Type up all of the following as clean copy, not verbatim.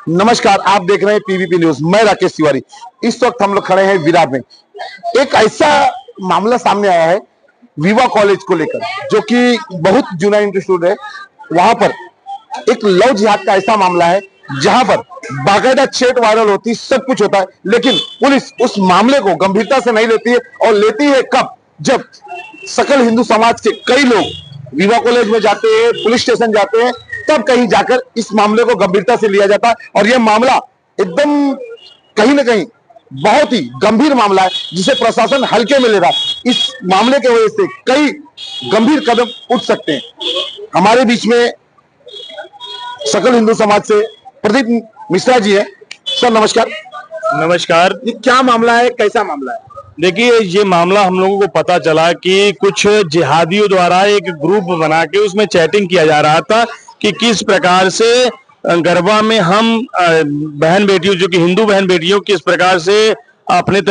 नमस्कार, आप देख रहे हैं पीवीपी न्यूज। मैं राकेश तिवारी। इस वक्त हम लोग खड़े हैं विरार में। एक ऐसा मामला सामने आया है विवा कॉलेज को लेकर, जो कि बहुत जुना इंस्टीट्यूट है। वहां पर एक लव जिहाद का ऐसा मामला है जहां पर बाकायदा चैट वायरल होती, सब कुछ होता है, लेकिन पुलिस उस मामले को गंभीरता से नहीं लेती है। और लेती है कब? जब सकल हिंदू समाज के कई लोग विवा कॉलेज में जाते हैं, पुलिस स्टेशन जाते हैं, तब कहीं जाकर इस मामले को गंभीरता से लिया जाता है। और यह मामला एकदम कहीं ना कहीं बहुत ही गंभीर मामला है, जिसे प्रशासन हल्के में ले रहा है। इस मामले के वजह से कई गंभीर कदम उठ सकते हैं। हमारे बीच में सकल हिंदू समाज से प्रदीप मिश्रा जी है। सर नमस्कार। नमस्कार। ये क्या मामला है, कैसा मामला है? देखिए, ये मामला हम लोगों को पता चला कि कुछ जिहादियों द्वारा एक ग्रुप बना के उसमें चैटिंग किया जा रहा था कि किस प्रकार से गरबा में हम बहन बेटियों, जो कि हिंदू बहन बेटियों, किस प्रकार से अपने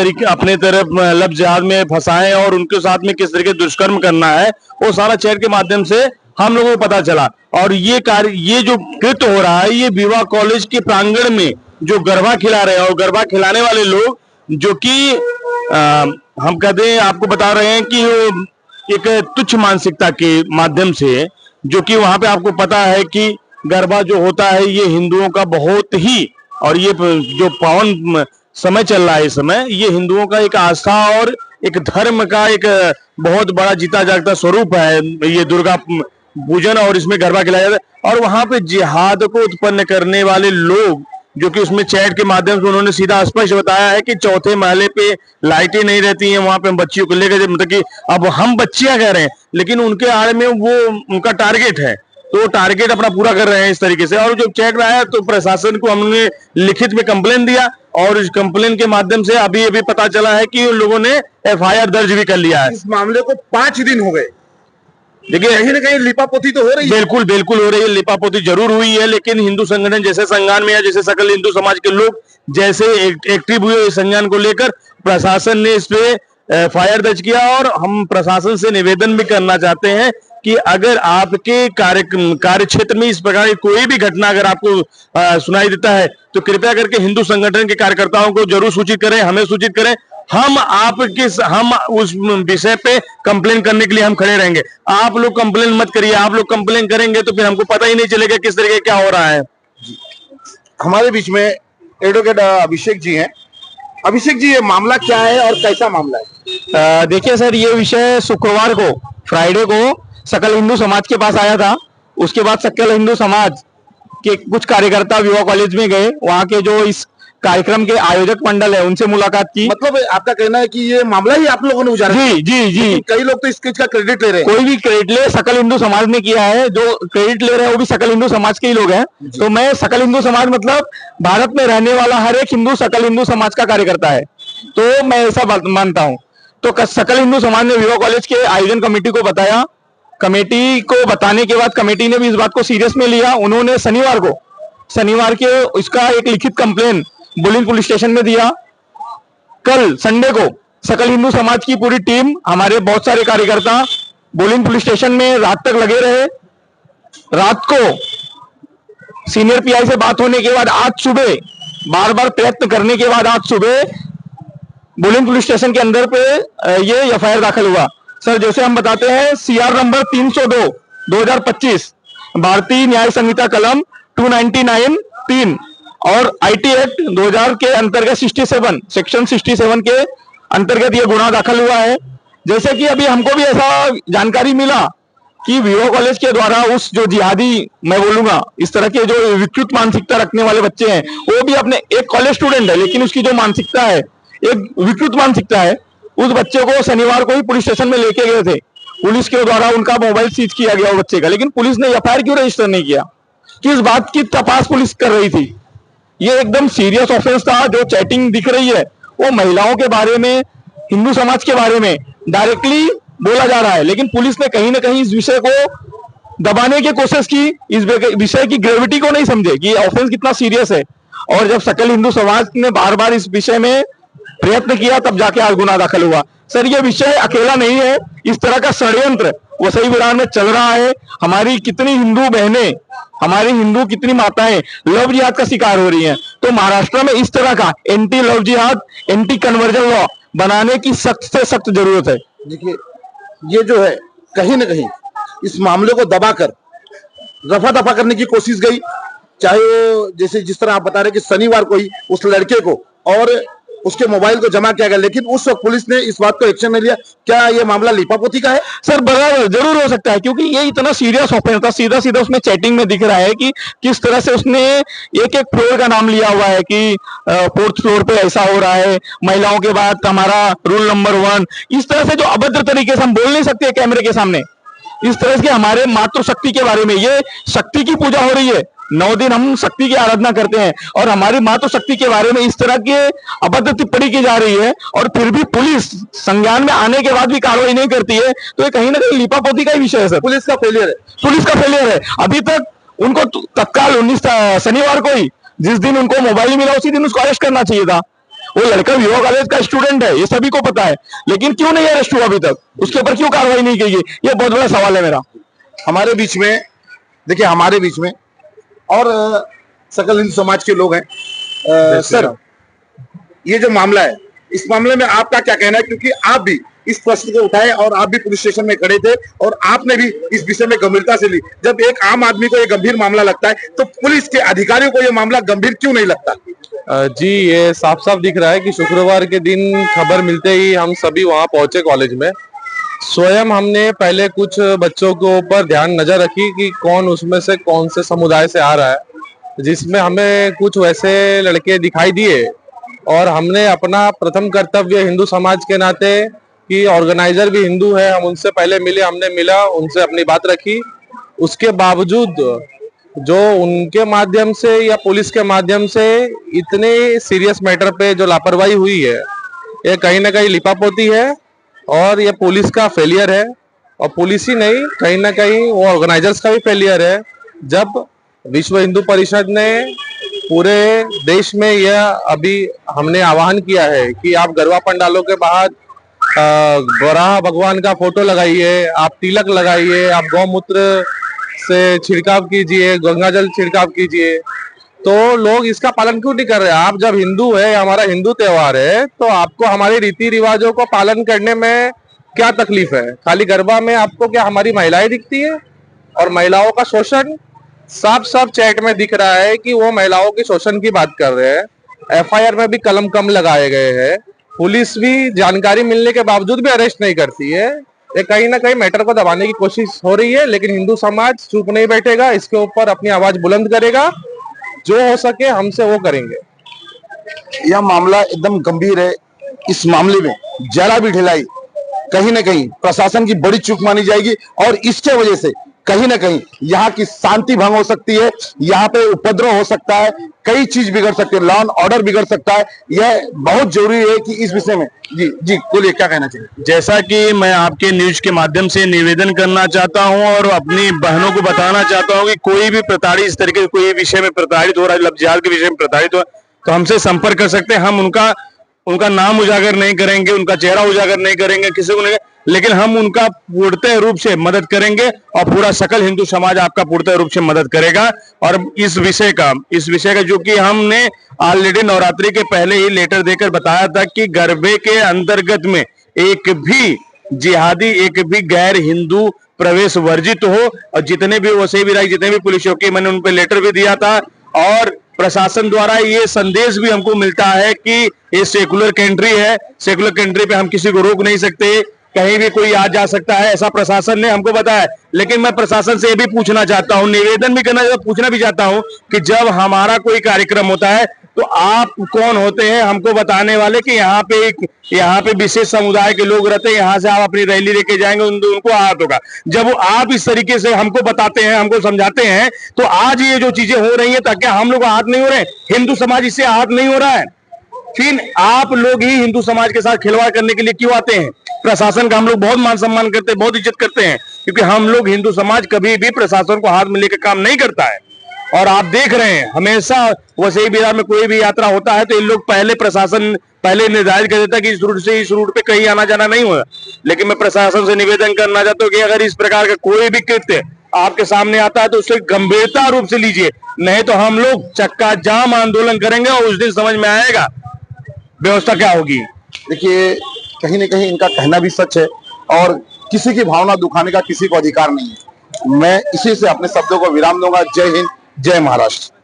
तरफ लव जिहाद में फंसाएं और उनके साथ में किस तरीके दुष्कर्म करना है, वो सारा चैट के माध्यम से हम लोगों को पता चला। और ये जो कृत्य हो रहा है, ये विवा कॉलेज के प्रांगण में जो गरबा खिला रहे हैं, और गरबा खिलाने वाले लोग जो कि हम कहते हैं, आपको बता रहे हैं कि एक तुच्छ मानसिकता के माध्यम से, जो कि वहां पे आपको पता है कि गरबा जो होता है ये हिंदुओं का बहुत ही, और ये जो पावन समय चल रहा है इस समय, ये हिंदुओं का एक आस्था और एक धर्म का एक बहुत बड़ा जीता जागता स्वरूप है ये दुर्गा पूजन। और इसमें गरबा खिलाया जाता है, और वहां पे जिहाद को उत्पन्न करने वाले लोग, जो कि उसमें चैट के माध्यम से उन्होंने सीधा स्पष्ट बताया है कि चौथे महले पे लाइटें नहीं रहती हैं, वहां पे हम बच्चियों को लेकर, मतलब कि अब हम बच्चियां कह रहे हैं, लेकिन उनके आड़ में वो उनका टारगेट है, तो वो टारगेट अपना पूरा कर रहे हैं इस तरीके से। और जो चैट में आया, तो प्रशासन को हमने लिखित में कंप्लेन दिया, और इस कंप्लेन के माध्यम से अभी अभी पता चला है कि उन लोगों ने FIR दर्ज भी कर लिया है। इस मामले को 5 दिन हो गए। देखिए, कहीं ना कहीं लिपापोती तो हो रही है। बिल्कुल बिल्कुल हो रही है, लिपापोती जरूर हुई है, लेकिन हिंदू संगठन जैसे संज्ञान में, या जैसे सकल हिंदू समाज के लोग जैसे एक्टिव हुए इस संज्ञान को लेकर, प्रशासन ने इस पे FIR दर्ज किया। और हम प्रशासन से निवेदन भी करना चाहते हैं कि अगर आपके कार्य क्षेत्र में इस प्रकार की कोई भी घटना अगर आपको सुनाई देता है, तो कृपया करके हिंदू संगठन के कार्यकर्ताओं को जरूर सूचित करें, हमें सूचित करें। हम उस विषय पे कंप्लेन करने के लिए हम खड़े रहेंगे। आप लोग कंप्लेन मत करिए, आप लोग कंप्लेन करेंगे तो फिर हमको पता ही नहीं चलेगा किस तरीके क्या हो रहा है। हमारे बीच में एडवोकेट अभिषेक जी हैं। अभिषेक जी, ये मामला क्या है और कैसा मामला है? देखिए सर, ये विषय शुक्रवार को, फ्राइडे को सकल हिंदू समाज के पास आया था। उसके बाद सकल हिंदू समाज के कुछ कार्यकर्ता विवा कॉलेज में गए, वहाँ के जो इस कार्यक्रम के आयोजक मंडल है उनसे मुलाकात की। मतलब आपका कहना है कि ये मामला ही आप लोगों ने उजागर? जी जी जी। कई लोग तो इस चीज का क्रेडिट ले रहे हैं। कोई भी क्रेडिट ले, सकल हिंदू समाज ने किया है। जो क्रेडिट ले रहे हैं वो भी सकल हिंदू समाज के ही लोग हैं। तो मैं सकल हिंदू समाज मतलब भारत में रहने वाला हर एक हिंदू सकल हिंदू समाज का कार्यकर्ता है, तो मैं ऐसा मानता हूँ। तो सकल हिंदू समाज ने विवा कॉलेज के आयोजन कमेटी को बताया। कमेटी को बताने के बाद कमेटी ने भी इस बात को सीरियस में लिया। उन्होंने शनिवार के इसका एक लिखित कंप्लेन बुलिन पुलिस स्टेशन में दिया। कल संडे को सकल हिंदू समाज की पूरी टीम, हमारे बहुत सारे कार्यकर्ता बुलिन पुलिस स्टेशन में रात तक लगे रहे। रात को सीनियर PI से बात होने के बाद आज सुबह बार बार प्रयत्न करने के बाद आज सुबह बुलिन पुलिस स्टेशन के अंदर पे ये FIR दाखिल हुआ। सर, जैसे हम बताते हैं, CR नंबर 302 2025, भारतीय न्याय संहिता कलम 299(3) और IT एक्ट 2000 के अंतर्गत 67 सेक्शन 67 के अंतर्गत ये गुना दाखिल हुआ है। जैसे कि अभी हमको भी ऐसा जानकारी मिला कि विवा कॉलेज के द्वारा उस जो जिहादी, मैं बोलूंगा इस तरह के जो विकृत मानसिकता रखने वाले बच्चे हैं, वो भी अपने एक कॉलेज स्टूडेंट है, लेकिन उसकी जो मानसिकता है एक विकृत मानसिकता है। उस बच्चे को शनिवार को ही पुलिस स्टेशन में लेके गए थे। पुलिस के द्वारा उनका मोबाइल सीज किया गया वो बच्चे का, लेकिन पुलिस ने FIR क्यों रजिस्टर नहीं किया? किस बात की तपास पुलिस कर रही थी? ये एकदम सीरियस ऑफेंस था। जो चैटिंग दिख रही है वो महिलाओं के बारे में, हिंदू समाज के बारे में डायरेक्टली बोला जा रहा है, लेकिन पुलिस ने कहीं ना कहीं इस विषय को दबाने की कोशिश की, इस विषय की ग्रेविटी को नहीं समझे कि ऑफेंस कितना सीरियस है। और जब सकल हिंदू समाज ने बार बार इस विषय में प्रयत्न किया, तब जाके आज गुना दाखिल हुआ। सर, ये विषय अकेला नहीं है। इस तरह का षड्यंत्र वसई विरार में चल रहा है। हमारी कितनी हिंदू बहनें, हमारी हिंदू कितनी माताएं लव जिहाद का शिकार हो रही हैं। तो महाराष्ट्र में इस तरह का एंटी लव जिहाद, एंटी कन्वर्जन लॉ बनाने की सख्त से सख्त जरूरत है। देखिए, ये जो है कहीं ना कहीं इस मामले को दबाकर रफा दफा करने की कोशिश गई, चाहे वो जैसे जिस तरह आप बता रहे कि शनिवार को ही उस लड़के को और उसके मोबाइल को जमा किया गया, लेकिन उस वक्त पुलिस ने इस बात को एक्शन नहीं लिया। क्या ये मामला लिपापोती का है? सर बराबर जरूर हो सकता है, क्योंकि ये इतना सीरियस ऑफेंस था। सीधा सीधा उसमें चैटिंग में दिख रहा है कि किस तरह से उसने एक एक फ्लोर का नाम लिया हुआ है कि 4th फ्लोर पे ऐसा हो रहा है, महिलाओं के बाद हमारा रूल नंबर 1, इस तरह से जो अभद्र तरीके से हम बोल नहीं सकते कैमरे के सामने। इस तरह से हमारे मातृशक्ति के बारे में, ये शक्ति की पूजा हो रही है, 9 दिन हम शक्ति की आराधना करते हैं और हमारी मातृशक्ति के बारे में इस तरह की अभद्र टिप्पणी की जा रही है और फिर भी पुलिस संज्ञान में आने के बाद भी कार्रवाई नहीं करती है। तो ये कहीं ना कहीं लिपापोती का ही विषय है सर। पुलिस का फेलियर है, पुलिस का फेलियर है। अभी तक उनको तत्काल 19 शनिवार को ही, जिस दिन उनको मोबाइल मिला उसी दिन उसको अरेस्ट करना चाहिए था। वो लड़का विवा कॉलेज का स्टूडेंट है, ये सभी को पता है, लेकिन क्यों नहीं अरेस्ट हुआ अभी तक? उसके ऊपर क्यों कार्रवाई नहीं की गई? ये बहुत बड़ा सवाल है मेरा। हमारे बीच में, देखिए हमारे बीच में और सकल हिंदू समाज के लोग हैं। सर, ये जो मामला है, इस मामले में आपका क्या कहना है? क्योंकि आप भी इस प्रश्न को उठाए और आप भी पुलिस स्टेशन में खड़े थे और आपने भी इस विषय में गंभीरता से ली। जब एक आम आदमी को ये गंभीर मामला लगता है तो पुलिस के अधिकारियों को ये मामला गंभीर क्यों नहीं लगता? जी, ये साफ साफ दिख रहा है कि शुक्रवार के दिन खबर मिलते ही हम सभी वहां पहुंचे कॉलेज में। स्वयं हमने पहले कुछ बच्चों के ऊपर ध्यान नजर रखी कि कौन उसमें से कौन से समुदाय से आ रहा है, जिसमें हमें कुछ वैसे लड़के दिखाई दिए और हमने अपना प्रथम कर्तव्य हिंदू समाज के नाते, कि ऑर्गेनाइजर भी हिंदू है, हम उनसे पहले मिले, हमने मिला, उनसे अपनी बात रखी। उसके बावजूद जो उनके माध्यम से या पुलिस के माध्यम से इतने सीरियस मैटर पे जो लापरवाही हुई है, ये कहीं ना कहीं लिपापोती है और ये पुलिस का फेलियर है। और पुलिस ही नहीं, कहीं ना कहीं वो ऑर्गेनाइजर्स का भी फेलियर है। जब विश्व हिंदू परिषद ने पूरे देश में यह अभी हमने आह्वान किया है कि आप गरबा पंडालों के बाहर वराह भगवान का फोटो लगाइए, आप तिलक लगाइए, आप गौमूत्र से छिड़काव कीजिए, गंगाजल छिड़काव कीजिए, तो लोग इसका पालन क्यों नहीं कर रहे? आप जब हिंदू है, हमारा हिंदू त्योहार है, तो आपको हमारे रीति रिवाजों को पालन करने में क्या तकलीफ है? खाली गरबा में आपको क्या हमारी महिलाएं दिखती है? और महिलाओं का शोषण साफ साफ चैट में दिख रहा है कि वो महिलाओं के शोषण की बात कर रहे हैं। एफआईआर में भी कलम कम लगाए गए हैं। पुलिस भी जानकारी मिलने के बावजूद भी अरेस्ट नहीं करती है। ये कहीं ना कहीं मैटर को दबाने की कोशिश हो रही है, लेकिन हिंदू समाज चुप नहीं बैठेगा, इसके ऊपर अपनी आवाज बुलंद करेगा। जो हो सके हमसे वो करेंगे। यह मामला एकदम गंभीर है। इस मामले में जरा भी ढिलाई कहीं ना कहीं प्रशासन की बड़ी चूक मानी जाएगी और इसके वजह से कहीं ना कहीं यहाँ की शांति भंग हो सकती है, यहाँ पे उपद्रव हो सकता है, कई चीज बिगड़ सकती है, लॉ एंड ऑर्डर बिगड़ सकता है। यह बहुत जरूरी है कि इस विषय में जी जी बोलिए, क्या कहना चाहिए? जैसा कि मैं आपके न्यूज के माध्यम से निवेदन करना चाहता हूं और अपनी बहनों को बताना चाहता हूं कि कोई भी प्रताड़ित, इस तरीके से कोई विषय में प्रताड़ित हो रहा है, लव जिहाद के विषय में प्रताड़ित हो, तो हमसे संपर्क कर सकते हैं। हम उनका नाम उजागर नहीं करेंगे, उनका चेहरा उजागर नहीं करेंगे, किसी को नहीं, लेकिन हम उनका पूर्णतः रूप से मदद करेंगे और पूरा सकल हिंदू समाज आपका पूर्णतः रूप से मदद करेगा। और इस विषय का जो कि हमने ऑलरेडी नवरात्रि के पहले ही लेटर देकर बताया था कि गरबे के अंतर्गत में एक भी जिहादी, एक भी गैर हिंदू प्रवेश वर्जित हो। और जितने भी वसई विरार, जितने भी पुलिस चौकी, मैंने उन पर लेटर भी दिया था और प्रशासन द्वारा ये संदेश भी हमको मिलता है कि ये सेकुलर कंट्री है, सेकुलर कंट्री पे हम किसी को रोक नहीं सकते, कहीं भी कोई आ जा सकता है, ऐसा प्रशासन ने हमको बताया। लेकिन मैं प्रशासन से ये भी पूछना चाहता हूँ, निवेदन भी करना, पूछना भी चाहता हूँ कि जब हमारा कोई कार्यक्रम होता है तो आप कौन होते हैं हमको बताने वाले कि यहाँ पे विशेष समुदाय के लोग रहते हैं, यहाँ से आप अपनी रैली लेके जाएंगे, उनको आहत होगा। जब वो आप इस तरीके से हमको बताते हैं, हमको समझाते हैं, तो आज ये जो चीजें हो रही है, ताकि हम लोग आहत नहीं हो रहे हैं, हिंदू समाज इससे आहत नहीं हो रहा है, फिर आप लोग ही हिंदू समाज के साथ खिलवाड़ करने के लिए क्यों आते हैं? प्रशासन का हम लोग बहुत मान सम्मान करते हैं, बहुत इज्जत करते हैं, क्योंकि हम लोग हिंदू समाज कभी भी प्रशासन को हाथ में लेकर काम नहीं करता है। और आप देख रहे हैं हमेशा वसई बिहार में कोई भी यात्रा होता है तो इन लोग प्रशासन पहले निर्धारित कर देता है कि इस रूट से इस रूट पे कहीं आना जाना नहीं होगा। लेकिन मैं प्रशासन से निवेदन करना चाहता हूँ कि अगर इस प्रकार का कोई भी कृत्य आपके सामने आता है तो उसे गंभीरता रूप से लीजिए, नहीं तो हम लोग चक्का जाम आंदोलन करेंगे और उस दिन समझ में आएगा व्यवस्था क्या होगी। देखिए कहीं ना कहीं इनका कहना भी सच है और किसी की भावना दुखाने का किसी को अधिकार नहीं है। मैं इसी से अपने शब्दों को विराम दूंगा। जय हिंद, जय महाराष्ट्र।